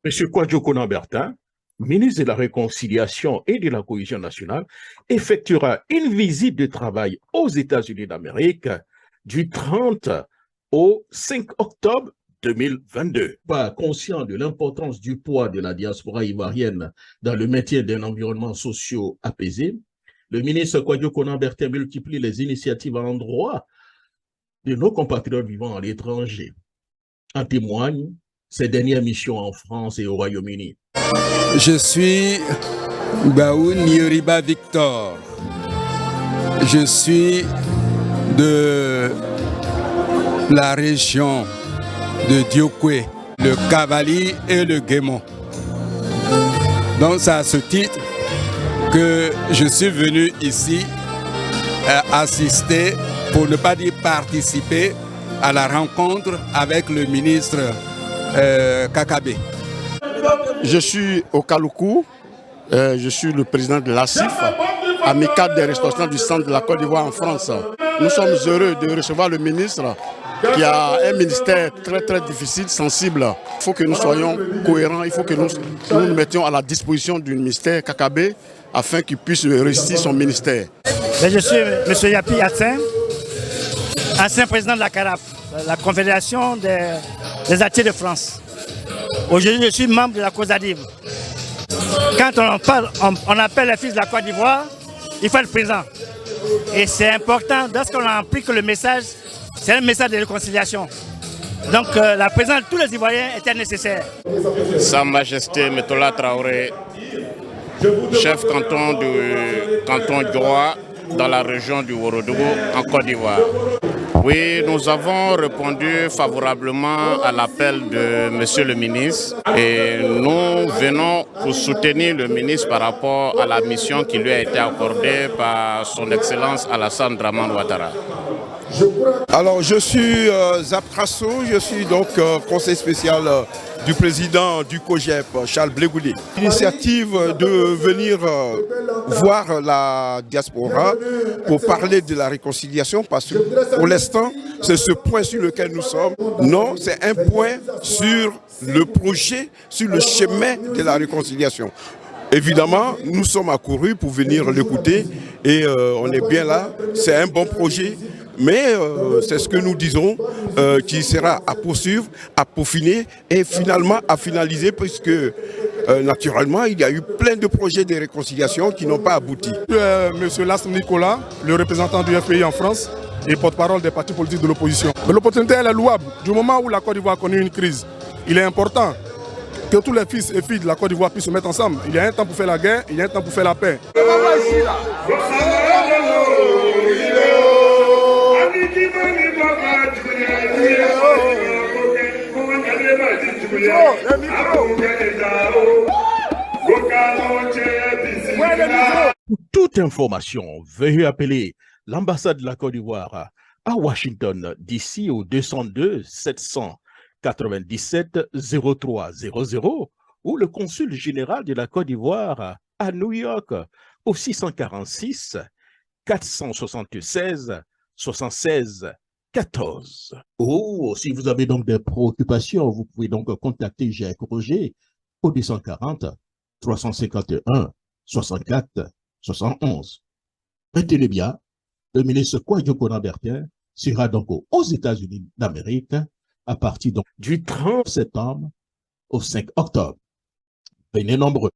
M. Kwadwo Konan-Bertin, ministre de la Réconciliation et de la Cohésion nationale, effectuera une visite de travail aux États-Unis d'Amérique du 30 au 5 octobre 2022. Pas conscient de l'importance du poids de la diaspora ivoirienne dans le maintien d'un environnement social apaisé, le ministre Kwadwo Konan-Bertin multiplie les initiatives à l'endroit de nos compatriotes vivant à l'étranger. En témoignent ses dernières missions en France et au Royaume-Uni. Je suis Baoun Yoriba Victor. Je suis de la région de Diokwe, le Cavali et le Guémon. Donc c'est à ce titre que je suis venu ici assister, pour ne pas dire participer, à la rencontre avec le ministre Kakabe. Je suis au Kaloukou, je suis le président de l'ASIF, amicale des ressortissants du centre de la Côte d'Ivoire en France. Nous sommes heureux de recevoir le ministre qui a un ministère très très difficile, sensible. Il faut que nous soyons cohérents, il faut que nous nous mettions à la disposition du ministère Kakabe afin qu'il puisse réussir son ministère. Je suis M. Yapi Yatsen, ancien président de la CARAF, la Confédération des artistes de France. Aujourd'hui, je suis membre de la COSADIV. Quand on appelle les fils de la Côte d'Ivoire, il faut être présent. Et c'est important, lorsqu'on applique le message, c'est un message de réconciliation. Donc la présence de tous les Ivoiriens était nécessaire. Sa Majesté Metola Traoré, chef canton du canton Djoa dans la région du Ourodougou en Côte d'Ivoire. Oui, nous avons répondu favorablement à l'appel de Monsieur le ministre et nous venons pour soutenir le ministre par rapport à la mission qui lui a été accordée par son Excellence Alassane Dramane Ouattara. Alors je suis Zap Trasso, je suis donc conseiller spécial du président du COGEP, Charles Blegouli. L'initiative de venir voir la diaspora pour parler de la réconciliation, parce que pour l'instant, c'est ce point sur lequel nous sommes. Non, c'est un point sur le projet, sur le chemin de la réconciliation. Évidemment, nous sommes accourus pour venir l'écouter et on est bien là. C'est un bon projet. Mais c'est ce que nous disons, qui sera à poursuivre, à peaufiner et finalement à finaliser, puisque naturellement il y a eu plein de projets de réconciliation qui n'ont pas abouti. Monsieur Lass Nicolas, le représentant du FPI en France et porte-parole des partis politiques de l'opposition. L'opportunité elle est louable. Du moment où la Côte d'Ivoire a connu une crise, il est important que tous les fils et filles de la Côte d'Ivoire puissent se mettre ensemble. Il y a un temps pour faire la guerre, il y a un temps pour faire la paix. Pour toute information, veuillez appeler l'ambassade de la Côte d'Ivoire à Washington d'ici au 202 797 0300 ou le consul général de la Côte d'Ivoire à New York au 646 476 76 14. Oh, si vous avez donc des préoccupations, vous pouvez donc contacter Jacques Roger au 240 351 64 71. Retenez bien, le ministre Kwadwo Konan-Bertin sera donc aux États-Unis d'Amérique à partir donc du 30 septembre au 5 octobre. Venez nombreux.